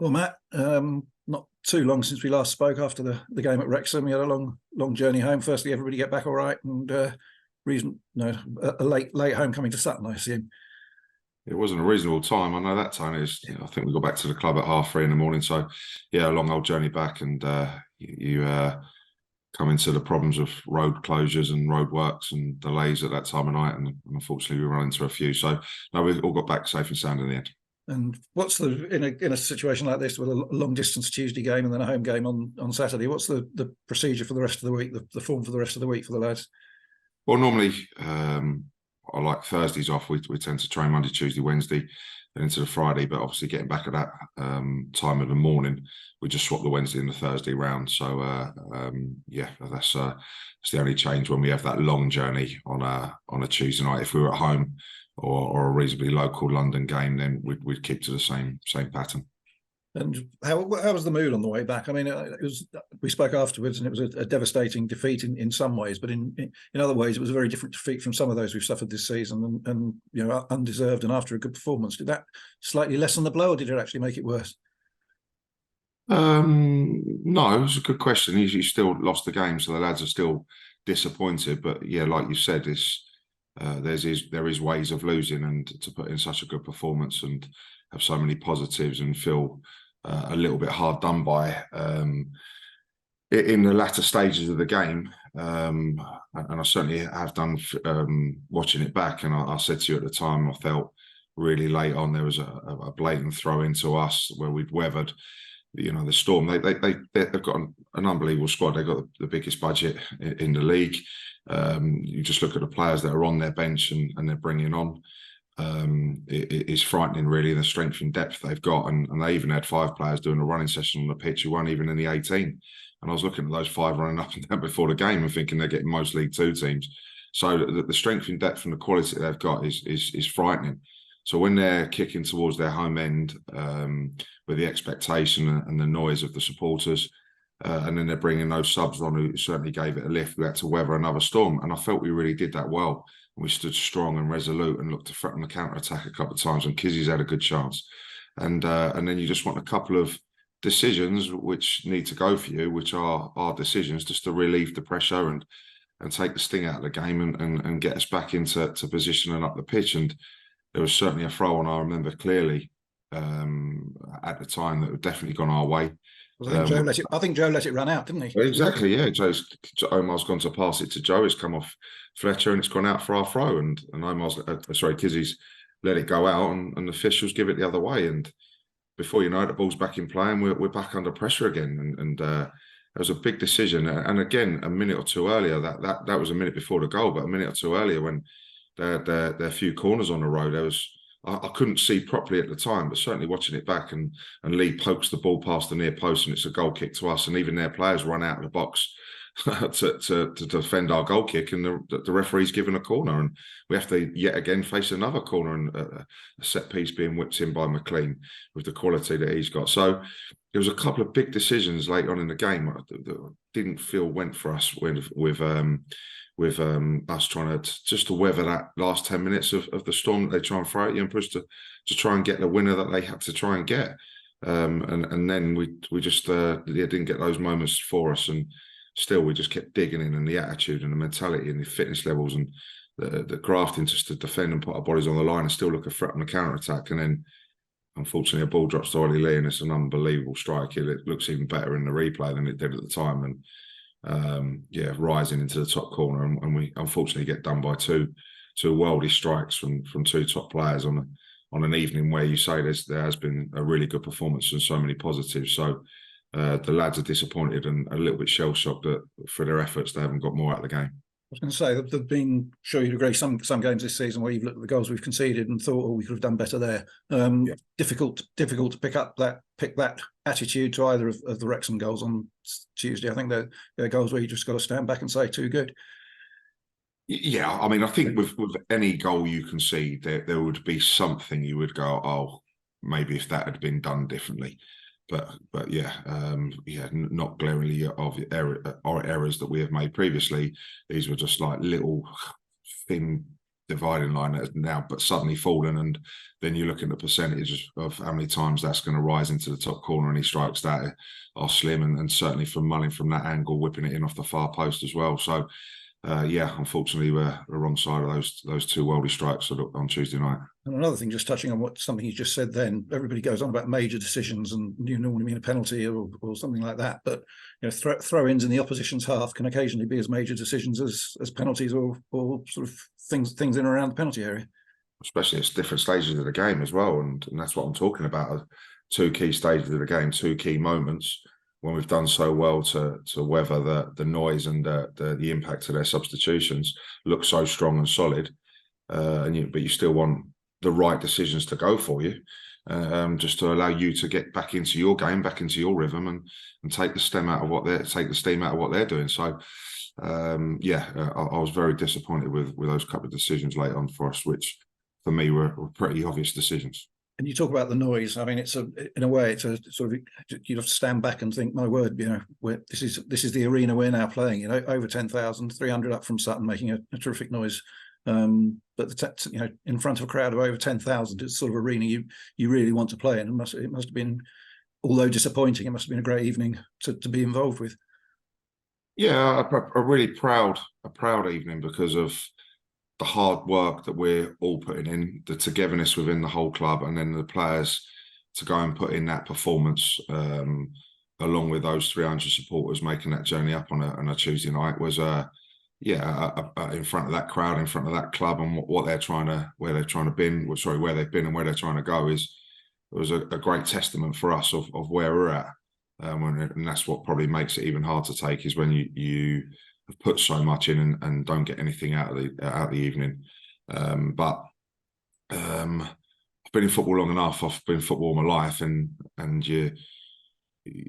Well, Matt, not too long since we last spoke after the game at Wrexham. We had a long journey home. Firstly, everybody get back all right, and a late homecoming to Sutton, I assume. It wasn't a reasonable time. I know that time is. I think we got back to the club at 3:30 in the morning. So, yeah, a long old journey back, and you come into the problems of road closures and road works and delays at that time of night, and unfortunately we ran into a few. So, no, we all got back safe and sound in the end. And what's in a situation like this with a long distance Tuesday game and then a home game on Saturday? What's the procedure for the rest of the week? The form for the rest of the week for the lads? Well, normally I like Thursdays off. We tend to train Monday, Tuesday, Wednesday, then into the Friday. But obviously, getting back at that time of the morning, we just swap the Wednesday and the Thursday round. So that's the only change when we have that long journey on a Tuesday night. If we were at home or a reasonably local London game, then we'd keep to the same pattern. And how was the mood on the way back? I mean, we spoke afterwards, and it was a devastating defeat in some ways, but in other ways, it was a very different defeat from some of those we've suffered this season, and undeserved. And after a good performance, did that slightly lessen the blow, or did it actually make it worse? No, it was a good question. You still lost the game, so the lads are still disappointed. But yeah, like you said, there is ways of losing, and to put in such a good performance and have so many positives and feel a little bit hard done by in the latter stages of the game, and I certainly have done watching it back. And I said to you at the time, I felt really late on there was a blatant throw into us where we'd weathered the storm. They've got an unbelievable squad. They've got the biggest budget in the league. You just look at the players that are on their bench and they're bringing on. It is frightening, really, the strength and depth they've got, and they even had 5 players doing a running session on the pitch who weren't even in the 18. And I was looking at those 5 running up and down before the game and thinking they're getting most League Two teams. So the strength and depth and the quality they've got is frightening. So when they're kicking towards their home end with the expectation and the noise of the supporters, and then they're bringing those subs on who certainly gave it a lift, we had to weather another storm, and I felt we really did that well. We stood strong and resolute and looked to threaten the counter-attack a couple of times, and Kizzy's had a good chance. And then you just want a couple of decisions which need to go for you, which are our decisions, just to relieve the pressure and take the sting out of the game and get us back into position and up the pitch. And there was certainly a throw on, I remember clearly, at the time, that had definitely gone our way. I think Joe let it run out, didn't he? Exactly, yeah. Omar's gone to pass it to Joe. It's come off Fletcher and it's gone out for our throw. And Kizzy's let it go out, and the officials give it the other way. And before you know it, the ball's back in play, and we're back under pressure again. And it was a big decision. And again, a minute or two earlier, that was a minute before the goal, but a minute or two earlier when there are a few corners on the road, there was. I couldn't see properly at the time, but certainly watching it back, and Lee pokes the ball past the near post, and it's a goal kick to us. And even their players run out of the box to defend our goal kick, and the referee's given a corner, and we have to yet again face another corner, and a set piece being whipped in by McLean with the quality that he's got. So there was a couple of big decisions late on in the game that didn't feel went for us with us trying to weather that last 10 minutes of the storm that they try and throw at you and push to try and get the winner that they had to try and get. And then we just didn't get those moments for us, and still we just kept digging in, and the attitude and the mentality and the fitness levels and the grafting just to defend and put our bodies on the line and still look a threat on the counter-attack. And then unfortunately a ball drops to Ollie Lee, and it's an unbelievable strike. It looks even better in the replay than it did at the time. And rising into the top corner, and we unfortunately get done by two worldy strikes from 2 top players on an evening where you say there has been a really good performance and so many positives. So the lads are disappointed and a little bit shell-shocked that for their efforts they haven't got more out of the game. I was going to say, there've been, sure you'd agree, some games this season where you've looked at the goals we've conceded and thought, we could have done better there. Difficult to pick that attitude to either of the Wrexham goals on Tuesday. I think they're goals where you just got to stand back and say, too good. Yeah, I mean, I think with any goal you concede, there would be something you would go, oh, maybe if that had been done differently. But not glaringly of errors that we have made previously. These were just like little thin dividing line that has now but suddenly fallen, and then you look at the percentage of how many times that's going to rise into the top corner, and he strikes that are slim, and certainly from Mullin from that angle, whipping it in off the far post as well. So unfortunately we're the wrong side of those two worldy strikes on Tuesday night. And another thing, just touching on something you just said then, everybody goes on about major decisions, and you normally mean a penalty or something like that. But throw-ins in the opposition's half can occasionally be as major decisions as penalties or sort of things in and around the penalty area. Especially at different stages of the game as well, and that's what I'm talking about. Two key stages of the game, two key moments when we've done so well to weather the noise and the impact of their substitutions, look so strong and solid, but you still want the right decisions to go for you, just to allow you to get back into your game, back into your rhythm, and take the steam out of what they're doing. So, I was very disappointed with those couple of decisions late on for us, which for me were pretty obvious decisions. And you talk about the noise. I mean, in a way, it's a sort of, you'd have to stand back and think, my word, this is the arena we're now playing. Over 10,300 up from Sutton, making a terrific noise. But in front of a crowd of over 10,000, it's sort of arena you really want to play in. It must have been, although disappointing, it must have been a great evening to be involved with. Yeah, a really proud evening because of the hard work that we're all putting in, the togetherness within the whole club, and then the players to go and put in that performance, along with those 300 supporters making that journey up on a Tuesday night was in front of that crowd, in front of that club, and where they've been and where they're trying to go it was a great testament for us of where we're at. And that's what probably makes it even hard to take, is when you have put so much in and don't get anything out of the evening. But I've been in football long enough. I've been in football all my life, and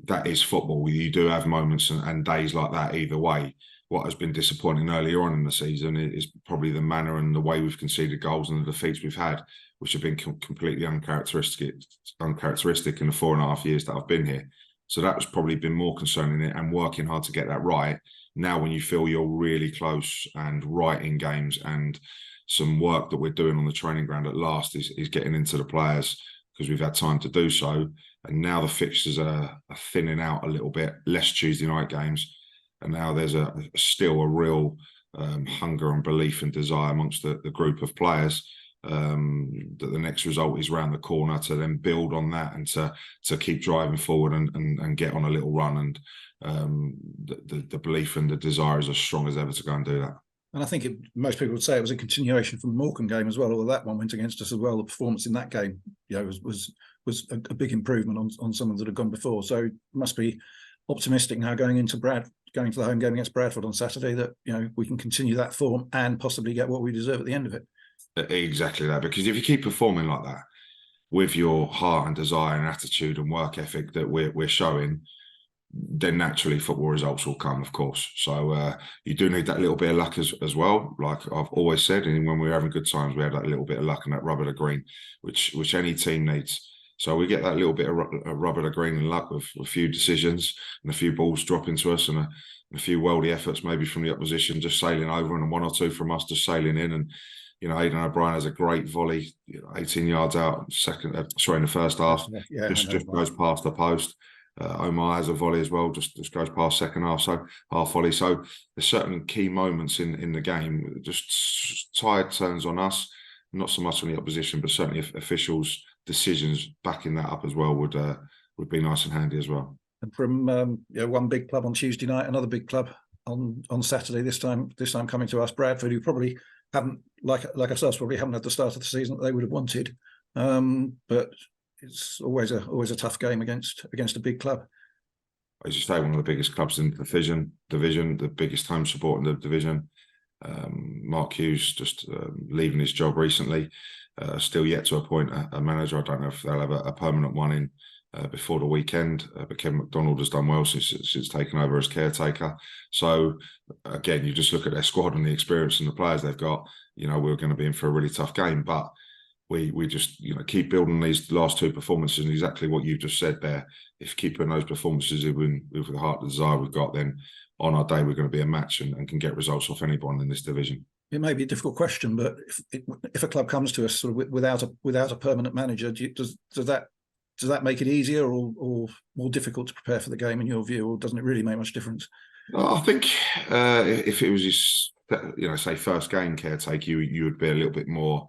that is football. You do have moments and days like that either way. What has been disappointing earlier on in the season is probably the manner and the way we've conceded goals and the defeats we've had, which have been completely uncharacteristic in the 4.5 years that I've been here. So that has probably been more concerning, and working hard to get that right. Now, when you feel you're really close and right in games, and some work that we're doing on the training ground at last is getting into the players, because we've had time to do so. And now the fixtures are thinning out a little bit, less Tuesday night games. And now there's still a real hunger and belief and desire amongst the group of players, that the next result is round the corner, to then build on that and to keep driving forward and get on a little run. And the belief and the desire is as strong as ever to go and do that. And I think most people would say it was a continuation from the Morecambe game as well, although that one went against us as well. The performance in that game, was a big improvement on some that had gone before. So it must be optimistic now going to the home game against Bradford on Saturday, that we can continue that form and possibly get what we deserve at the end of it. Exactly that, because if you keep performing like that with your heart and desire and attitude and work ethic that we're showing, then naturally football results will come, of course. So you do need that little bit of luck as well. Like I've always said, and when we're having good times, we have that little bit of luck and that rub of the green, which any team needs. So we get that little bit of rub of the green and luck with a few decisions and a few balls dropping to us, and a few worldy efforts maybe from the opposition just sailing over, and one or two from us just sailing in. And Aidan O'Brien has a great volley, 18 yards out, in the first half, just goes past the post. Omar has a volley as well, just goes past second half, so half volley. So there's certain key moments in the game. Just tide turns on us, not so much on the opposition, but certainly officials' decisions backing that up as well would be nice and handy as well. And from one big club on Tuesday night, another big club on Saturday. This time coming to us, Bradford, who probably haven't, like ourselves, probably haven't had the start of the season that they would have wanted. But it's always a tough game against a big club. As you say, one of the biggest clubs in the division, the biggest home support in the division. Mark Hughes just leaving his job recently, still yet to appoint a manager. I don't know if they'll have a permanent one in before the weekend, but Kevin McDonald has done well since taking over as caretaker. So again, you just look at their squad and the experience and the players they've got. We're going to be in for a really tough game, but we just keep building these last two performances, and exactly what you've just said there. If keeping those performances with the heart and desire we've got, then on our day we're going to be a match and can get results off anyone in this division. it may be a difficult question, but if a club comes to us sort of without a permanent manager, does that make it easier or more difficult to prepare for the game in your view, or doesn't it really make much difference? I think if it was his, say first game caretaker, you would be a little bit more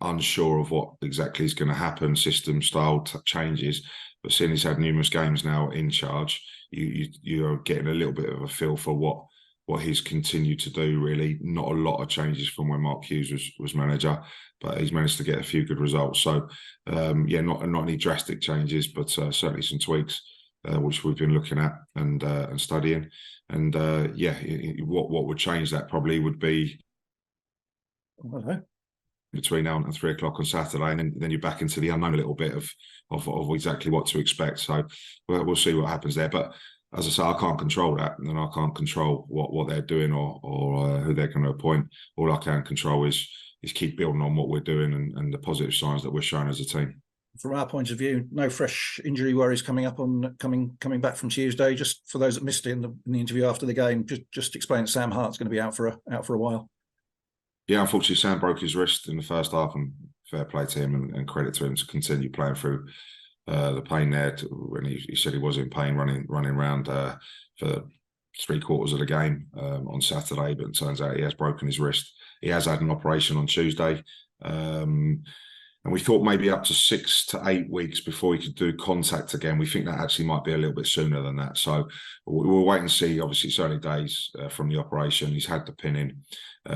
unsure of what exactly is going to happen, system style changes. But seeing he's had numerous games now in charge, you're getting a little bit of a feel for what he's continued to do. Really, not a lot of changes from when Mark Hughes was manager, but he's managed to get a few good results. So not any drastic changes, but certainly some tweaks. Which we've been looking at and studying, and what would change that probably would be between now and 3 o'clock on Saturday, and then you're back into the unknown a little bit of exactly what to expect. So we'll see what happens there. But as I say, I can't control that, and I can't control what they're doing or who they're going to appoint. All I can control is keep building on what we're doing and the positive signs that we're showing as a team. From our point of view, no fresh injury worries coming back from Tuesday. Just for those that missed it in the interview after the game, just explain that Sam Hart's going to be out for a while. Yeah, unfortunately, Sam broke his wrist in the first half, and fair play to him and credit to him to continue playing through the pain there. When he said he was in pain, running around for 3/4 of the game on Saturday, but it turns out he has broken his wrist. He has had an operation on Tuesday. And we thought maybe up to 6 to 8 weeks before he could do contact again. We think that actually might be a little bit sooner than that. So we'll wait and see. Obviously, it's early days from the operation. He's had the pin in.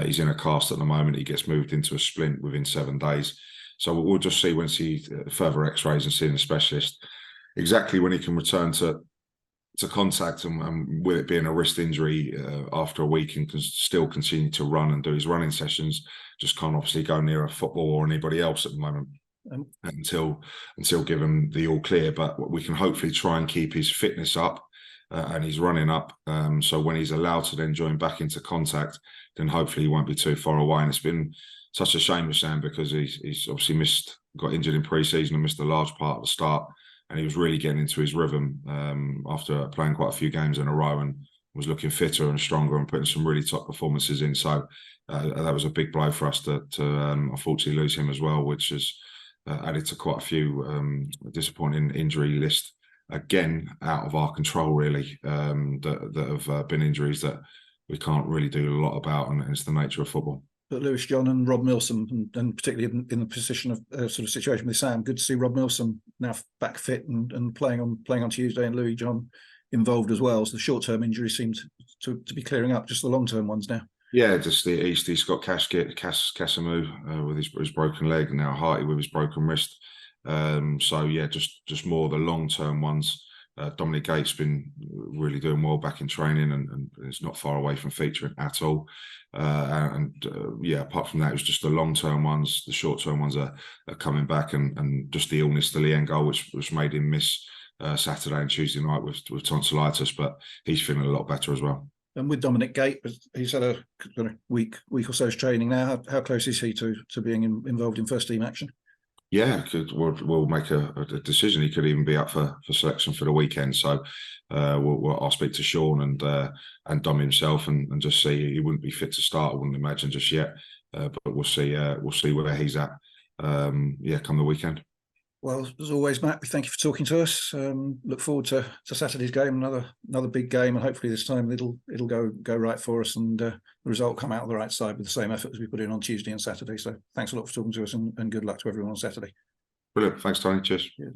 He's in a cast at the moment. He gets moved into a splint within 7 days. So we'll just see when see further x-rays and seeing a specialist exactly when he can return to contact, and with it being a wrist injury after a week, and can still continue to run and do his running sessions. Just can't obviously go near a football or anybody else at the moment until give him the all clear. But we can hopefully try and keep his fitness up and his running up. So when he's allowed to then join back into contact, then hopefully he won't be too far away. And it's been such a shame with Sam because he's obviously got injured in pre-season and missed a large part of the start. And he was really getting into his rhythm after playing quite a few games in a row, and was looking fitter and stronger and putting some really top performances in. So that was a big blow for us to unfortunately lose him as well, which has added to quite a few disappointing injury list. Again, out of our control, really, that have been injuries that we can't really do a lot about, and it's the nature of football. But Lewis John and Rob Milsom, and particularly in the position of sort of situation with Sam, good to see Rob Milsom now back fit and playing on Tuesday, and Louis John involved as well. So the short-term injuries seem to be clearing up, just the long-term ones now. Yeah, just the East Scott Casamu with his broken leg, and now Harty with his broken wrist. So yeah, just more the long-term ones. Dominic Gate's been really doing well back in training, and is not far away from featuring at all. Apart from that, it was just the long-term ones. The short-term ones are coming back, and just the illness to Liengo, which made him miss Saturday and Tuesday night with tonsillitis, but he's feeling a lot better as well. And with Dominic Gate, he's had a week or so's training now. How close is he to being involved in first team action? Yeah, we'll make a decision. He could even be up for selection for the weekend. So I'll speak to Sean and Dom himself and just see. He wouldn't be fit to start, I wouldn't imagine just yet. But we'll see. We'll see where he's at. Come the weekend. Well, as always, Matt, we thank you for talking to us. Look forward to Saturday's game, another big game, and hopefully this time it'll go right for us, and the result come out of the right side with the same effort as we put in on Tuesday and Saturday. So thanks a lot for talking to us, and good luck to everyone on Saturday. Brilliant. Thanks, Tony. Cheers. Yeah.